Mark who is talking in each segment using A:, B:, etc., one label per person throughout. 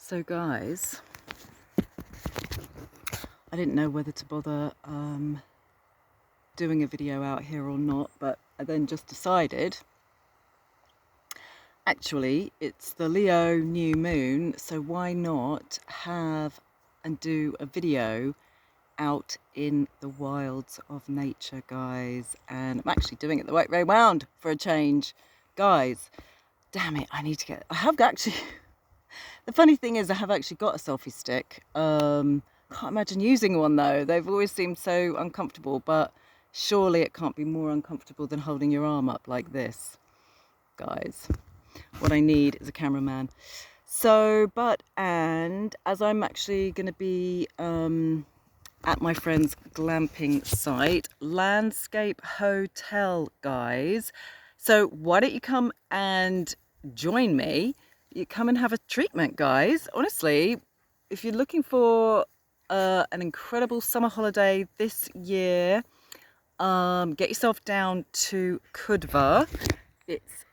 A: So guys, I didn't know whether to bother doing a video out here or not, but I then just decided, actually it's the Leo new moon, so why not have and do a video out in the wilds of nature, guys. And I'm actually doing it the right way round for a change, guys. Damn it, I have actually the funny thing is I have actually got a selfie stick. Can't imagine using one though. They've always seemed so uncomfortable, but surely it can't be more uncomfortable than holding your arm up like this, guys. What I need is a cameraman. So, and as I'm actually going to be at my friend's glamping site, Landscape Hotel, guys. So why don't you come and join me? You come and have a treatment, guys. Honestly, if you're looking for an incredible summer holiday this year, get yourself down to Kudva. It's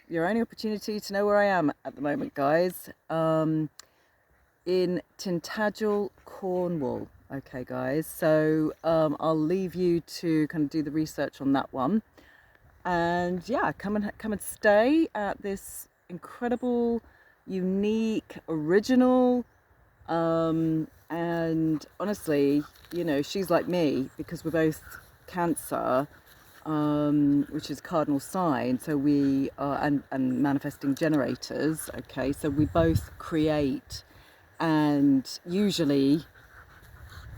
A: your only opportunity to know where I am at the moment, guys. In Tintagel, Cornwall. Okay, guys. So I'll leave you to kind of do the research on that one. And yeah, come and stay at this incredible, unique, original, and honestly, you know, she's like me because we're both Cancer, which is cardinal sign, so we are and manifesting generators. Okay, so we both create, and usually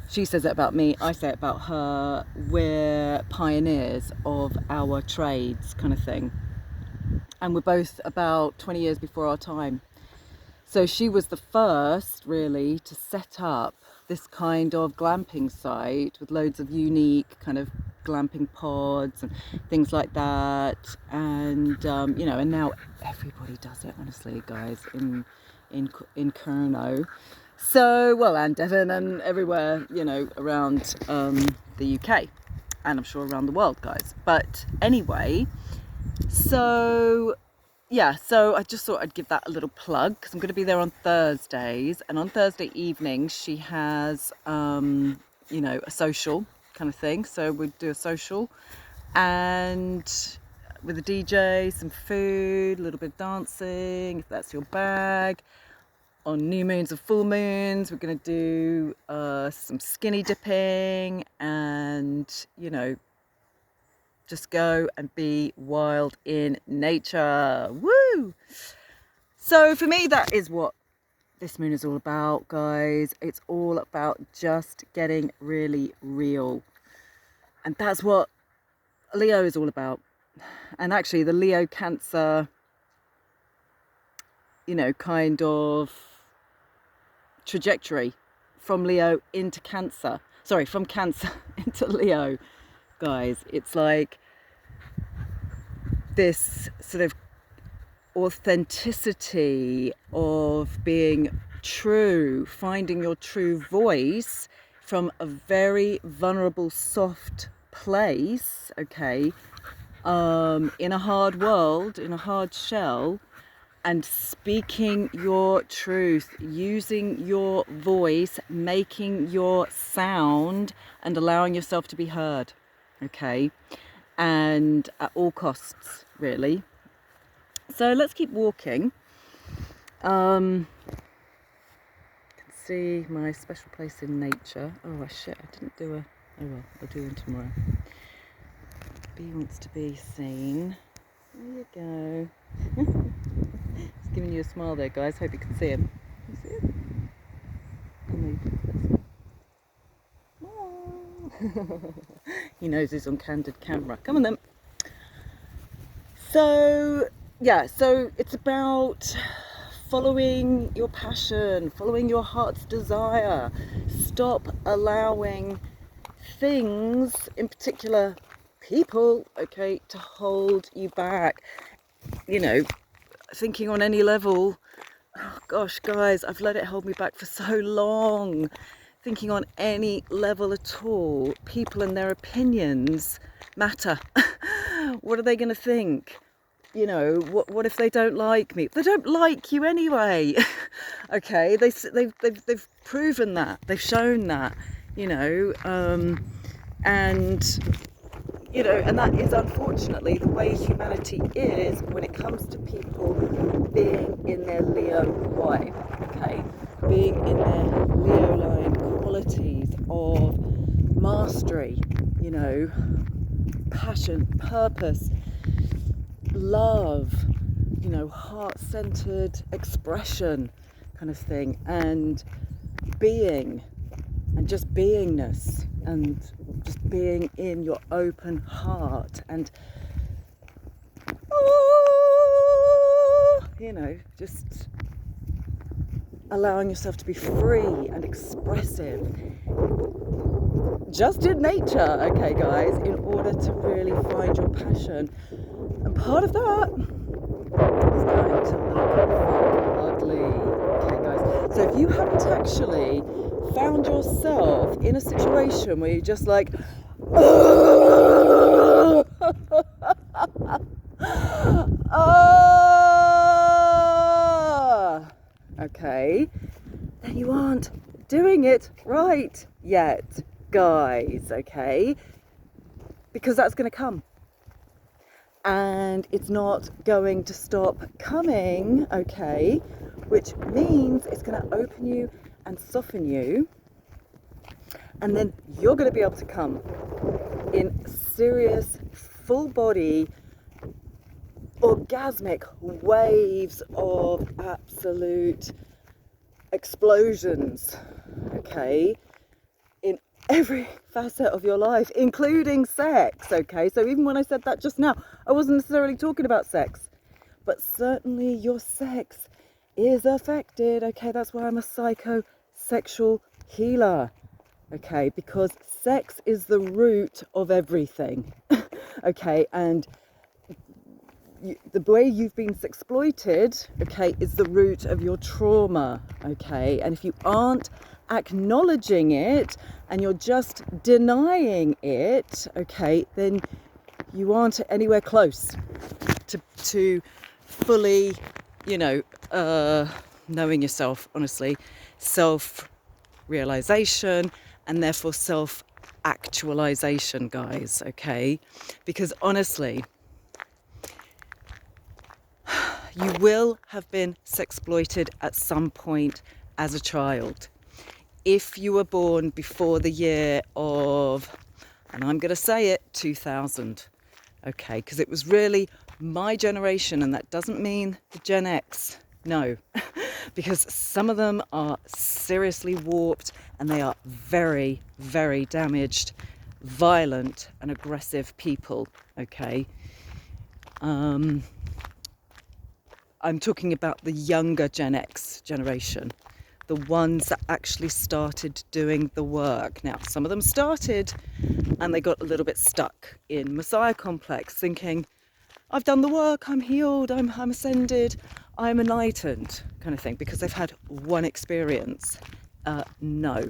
A: she says it about me, I say it about her. We're pioneers of our trades, kind of thing. And we're both about 20 years before our time. So she was the first, really, to set up this kind of glamping site with loads of unique kind of glamping pods and things like that. And, you know, and now everybody does it, honestly, guys, in Kurno. So, well, and Devon and everywhere, you know, around the UK, and I'm sure around the world, guys. But anyway, so yeah, so I just thought I'd give that a little plug because I'm going to be there on Thursdays, and on Thursday evenings she has, you know, a social kind of thing. So we'd do a social, and with a DJ, some food, a little bit of dancing, if that's your bag. On new moons and full moons, we're going to do some skinny dipping and, you know, just go and be wild in nature. Woo! So for me, that is what this moon is all about, guys. It's all about just getting really real. And that's what Leo is all about. And actually the Leo Cancer, you know, kind of trajectory from Leo into Cancer, sorry, from Cancer into Leo, guys. It's like this sort of authenticity of being true, finding your true voice from a very vulnerable, soft place, okay, in a hard world, in a hard shell, and speaking your truth, using your voice, making your sound, and allowing yourself to be heard, okay? And at all costs, really. So let's keep walking. You can see my special place in nature. Oh shit, I didn't do a, oh well, I'll do one tomorrow. B wants to be seen. There you go. He's giving you a smile there, guys. Hope you can see him. Can you see him? Oh, no. He knows he's on candid camera. Come on then. So, yeah, so it's about following your passion, following your heart's desire. Stop allowing things, in particular people, okay, to hold you back. You know, thinking on any level, oh gosh, guys, I've let it hold me back for so long. Thinking on any level at all, people and their opinions matter. What are they going to think? you know, what if they don't like me? They don't like you anyway. Okay, they've proven that, they've shown that, you know, and you know, and that is unfortunately the way humanity is when it comes to people being in their Leo vibe, okay, being in their Leo line qualities of mastery, you know, passion, purpose, love, you know, heart-centered expression kind of thing, and being, and just beingness, and just being in your open heart, and you know, just allowing yourself to be free and expressive just in nature, okay guys, in order to really find your passion. And part of that is going to look ugly, okay guys. So if you haven't actually found yourself in a situation where you're just like okay, then you aren't doing it right yet, guys, okay? Because that's going to come. And it's not going to stop coming, okay? Which means it's going to open you and soften you. And then you're going to be able to come in serious, full body, orgasmic waves of absolute explosions, okay, in every facet of your life, including sex, okay? So even when I said that just now, I wasn't necessarily talking about sex, but certainly your sex is affected, okay? That's why I'm a psychosexual healer, okay? Because sex is the root of everything, okay? And the way you've been exploited, okay, is the root of your trauma, okay? And if you aren't acknowledging it and you're just denying it, okay, then you aren't anywhere close to fully, you know, knowing yourself, honestly, self-realization, and therefore self-actualization, guys, okay? Because honestly, you will have been sexploited at some point as a child. If you were born before the year of, and I'm going to say it, 2000, okay, because it was really my generation, and that doesn't mean the Gen X, no, because some of them are seriously warped and they are very, very damaged, violent and aggressive people, okay? I'm talking about the younger Gen X generation, the ones that actually started doing the work. Now, some of them started and they got a little bit stuck in Messiah complex, thinking, I've done the work, I'm healed, I'm ascended, I'm enlightened, kind of thing, because they've had one experience. No.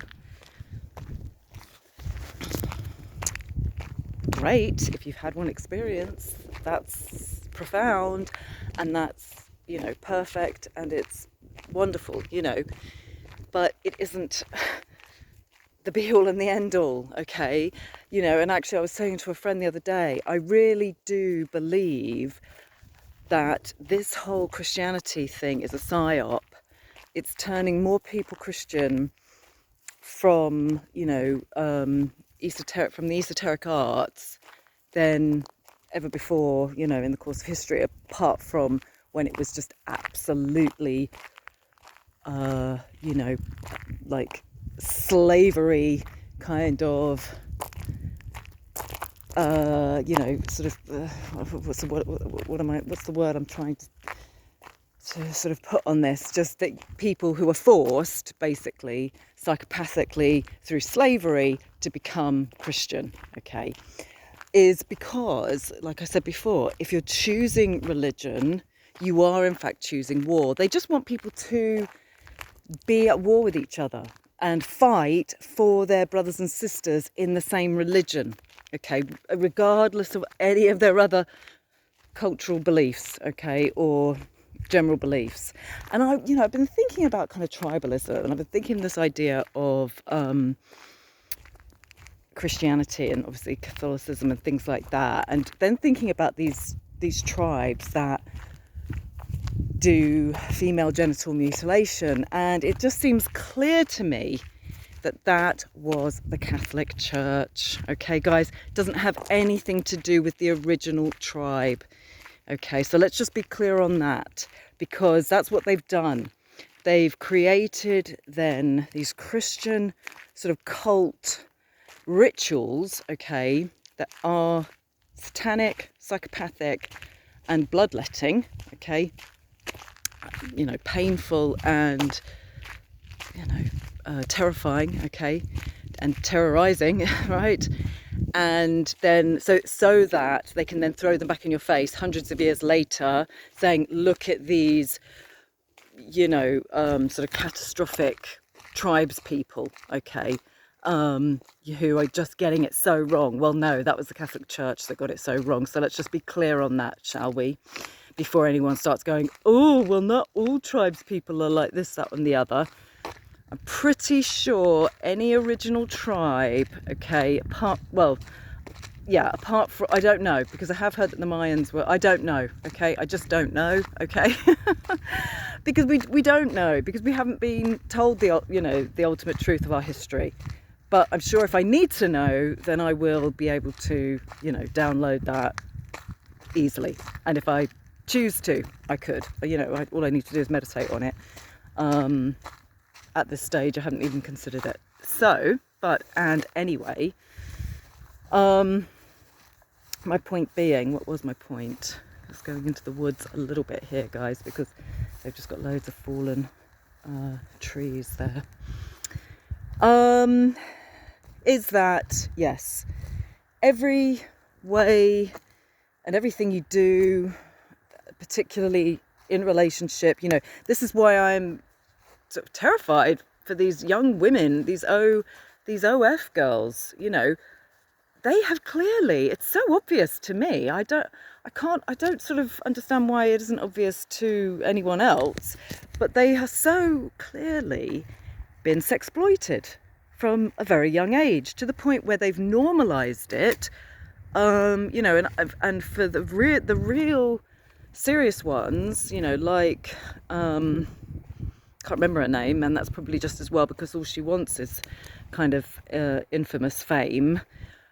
A: Great, if you've had one experience, that's profound, and that's, you know, perfect, and it's wonderful, you know, but it isn't the be all and the end all, okay? You know, and actually I was saying to a friend the other day, I really do believe that this whole Christianity thing is a psyop. It's turning more people Christian from, you know, from the esoteric arts than ever before, you know, in the course of history, apart from when it was just absolutely, you know, like slavery kind of, you know, sort of, what's the word I'm trying to sort of put on this? Just that people who are forced, basically, psychopathically, through slavery to become Christian, okay, is because, like I said before, if you're choosing religion, you are in fact choosing war. They just want people to be at war with each other and fight for their brothers and sisters in the same religion, okay, regardless of any of their other cultural beliefs, okay, or general beliefs. And I've been thinking about kind of tribalism, and I've been thinking this idea of Christianity and obviously Catholicism and things like that, and then thinking about these tribes that do female genital mutilation, and it just seems clear to me that was the Catholic Church. Okay, guys, it doesn't have anything to do with the original tribe. Okay, so let's just be clear on that, because that's what they've done. They've created then these Christian sort of cult rituals, okay, that are satanic, psychopathic, and bloodletting, okay, painful and, terrifying, okay, and terrorizing, right? And then so that they can then throw them back in your face hundreds of years later, saying, look at these, sort of catastrophic tribes people, okay, who are just getting it so wrong. Well, no, that was the Catholic Church that got it so wrong. So let's just be clear on that, shall we? Before anyone starts going, oh, well, not all tribes people are like this, that, and the other. I'm pretty sure any original tribe, okay, apart from, I don't know, because I have heard that the Mayans were, I don't know, okay, I just don't know, okay, because we don't know, because we haven't been told the ultimate truth of our history. But I'm sure if I need to know, then I will be able to, download that easily. And if I choose to, I could, all I need to do is meditate on it. At this stage, I haven't even considered it. Anyway, my point being, what was my point? Just going into the woods a little bit here, guys, because they've just got loads of fallen trees there. Is that, yes, every way and everything you do, particularly in relationship, this is why I'm sort of terrified for these young women, these OF girls, they have clearly, it's so obvious to me. I don't sort of understand why it isn't obvious to anyone else, but they have so clearly been sexploited from a very young age, to the point where they've normalized it, and for the real serious ones, like, can't remember her name, and that's probably just as well, because all she wants is kind of infamous fame.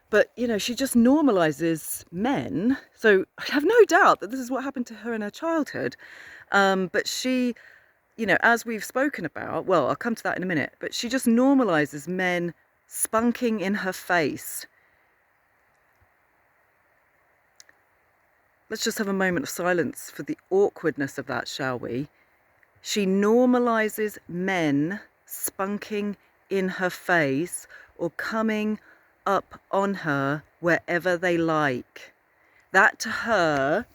A: But, she just normalizes men. So I have no doubt that this is what happened to her in her childhood. But she, as we've spoken about, well, I'll come to that in a minute, but she just normalizes men spunking in her face. Let's just have a moment of silence for the awkwardness of that, shall we? She normalizes men spunking in her face or coming up on her wherever they like. That, to her,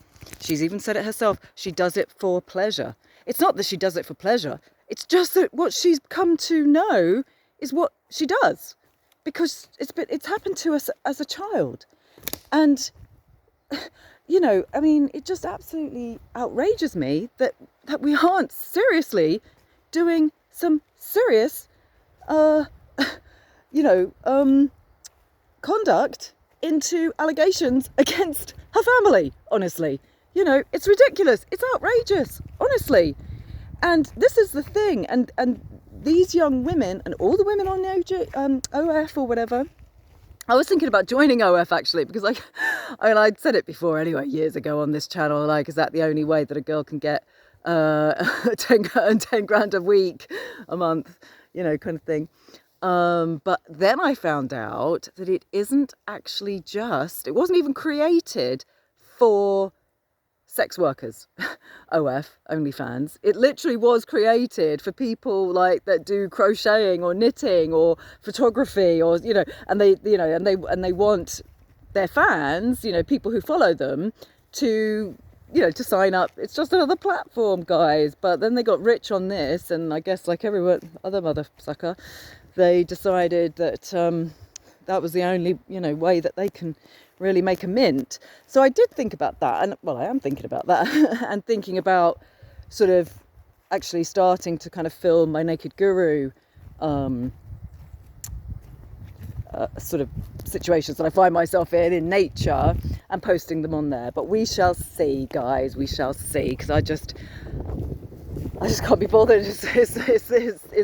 A: she's even said it herself, she does it for pleasure. It's not that she does it for pleasure. It's just that what she's come to know is what she does, because it's happened to us as a child. And, it just absolutely outrages me that we aren't seriously doing some serious, conduct into allegations against her family, honestly. It's ridiculous. It's outrageous, honestly. And this is the thing. And these young women, and all the women on OF or whatever, I was thinking about joining OF, actually, because I'd said it before anyway, years ago on this channel, like, is that the only way that a girl can get 10 grand a week, a month, kind of thing. But then I found out that it isn't actually it wasn't even created for sex workers, OF, OnlyFans. It literally was created for people like that do crocheting or knitting or photography, or and they want their fans, people who follow them, to to sign up. It's just another platform, guys. But then they got rich on this, and I guess like every other mother sucker, they decided that that was the only, you know, way that they can really make a mint. So I did think about that, and well, I am thinking about that and thinking about sort of actually starting to kind of film my Naked Guru sort of situations that I find myself in nature, and posting them on there. But we shall see, guys, we shall see, because I just can't be bothered. It's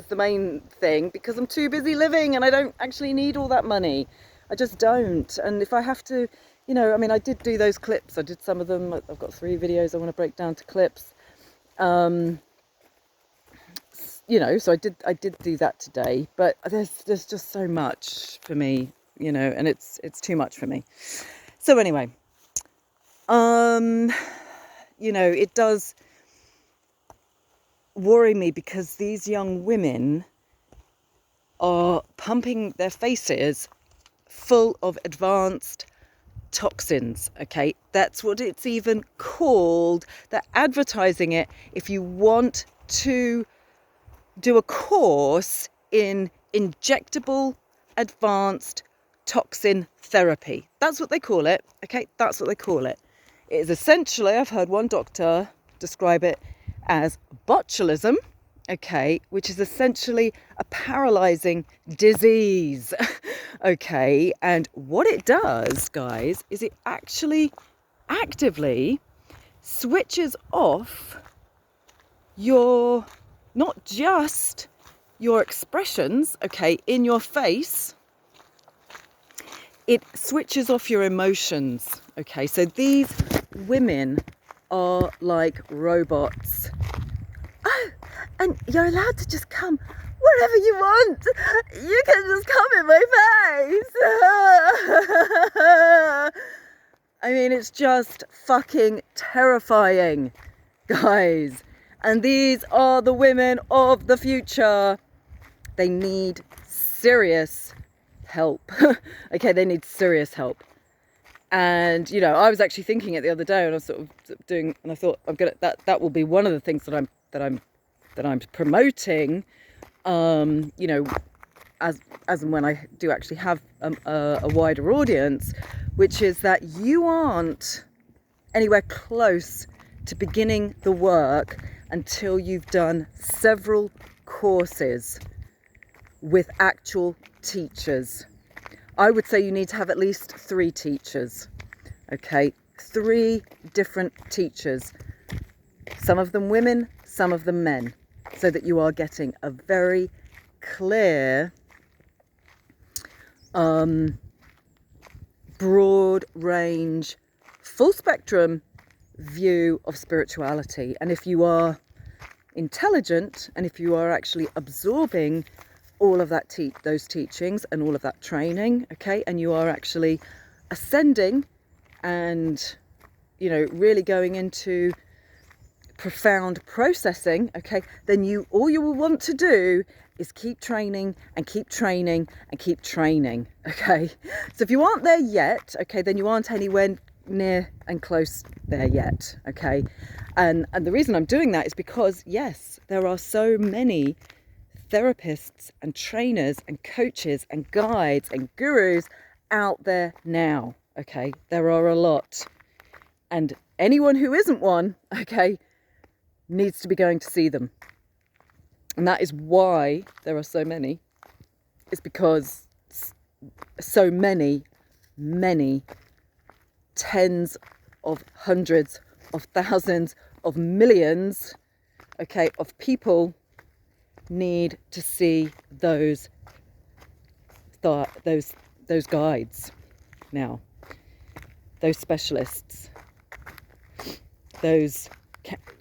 A: the main thing, because I'm too busy living and I don't actually need all that money. I just don't. And if I have to, you know, I mean, I did do those clips. I did some of them. I've got 3 videos I want to break down to clips. You know, so I did do that today, but there's just so much for me, you know, and it's too much for me. So anyway, you know, it does worry me, because these young women are pumping their faces full of advanced toxins. Okay, that's what it's even called. They're advertising it. If you want to do a course in injectable advanced toxin therapy, that's what they call it. Okay, that's what they call it. It is essentially, I've heard one doctor describe it as botulism, okay, which is essentially a paralyzing disease. Okay, and what it does, guys, is it actually actively switches off your, not just your expressions, okay, in your face, it switches off your emotions. Okay, so these women are like robots. Oh, and you're allowed to just come wherever you want. You can just come in my face. I mean, it's just fucking terrifying, guys. And these are the women of the future. They need serious help. Okay, they need serious help. And, you know, I was actually thinking it the other day, and I was sort of doing, and I thought, I'm gonna, that will be one of the things that I'm promoting, you know, as and when I do actually have a wider audience, which is that you aren't anywhere close to beginning the work until you've done several courses with actual teachers. I would say you need to have at least 3 teachers, okay? 3 different teachers, some of them women, some of them men, so that you are getting a very clear, broad range, full spectrum view of spirituality. And if you are intelligent, and if you are actually absorbing all of that those teachings and all of that training, okay, and you are actually ascending and, you know, really going into profound processing, okay, then all you will want to do is keep training and keep training and keep training, okay? So if you aren't there yet, okay, then you aren't anywhere near and close there yet, okay? And the reason I'm doing that is because, yes, there are so many therapists and trainers and coaches and guides and gurus out there now, okay? There are a lot. And anyone who isn't one, okay, needs to be going to see them. And that is why there are so many. It's because so many tens of hundreds of thousands of millions, okay, of people need to see those guides now, those specialists, those,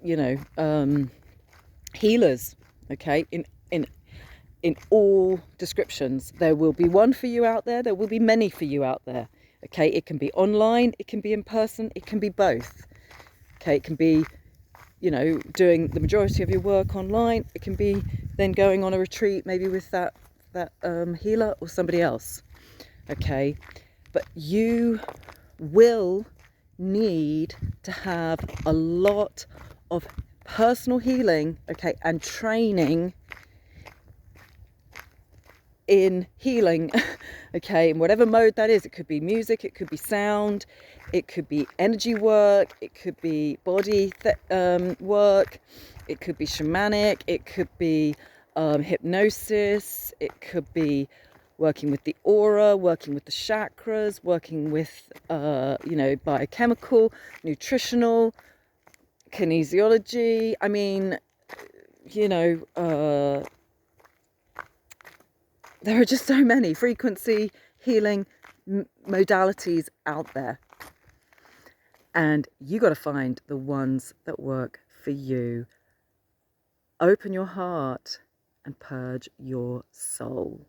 A: you know, healers, okay, in all descriptions. There will be one for you out there, there will be many for you out there, okay? It can be online, it can be in person, it can be both, okay? It can be, you know, doing the majority of your work online. It can be then going on a retreat, maybe with that healer or somebody else, okay? But you will need to have a lot of personal healing, okay, and training in healing, okay, in whatever mode that is. It could be music, it could be sound, it could be energy work, it could be body work, it could be shamanic, it could be hypnosis, it could be working with the aura, working with the chakras, working with biochemical, nutritional, kinesiology. I mean, there are just so many frequency healing modalities out there, and you got to find the ones that work for you. Open your heart and purge your soul.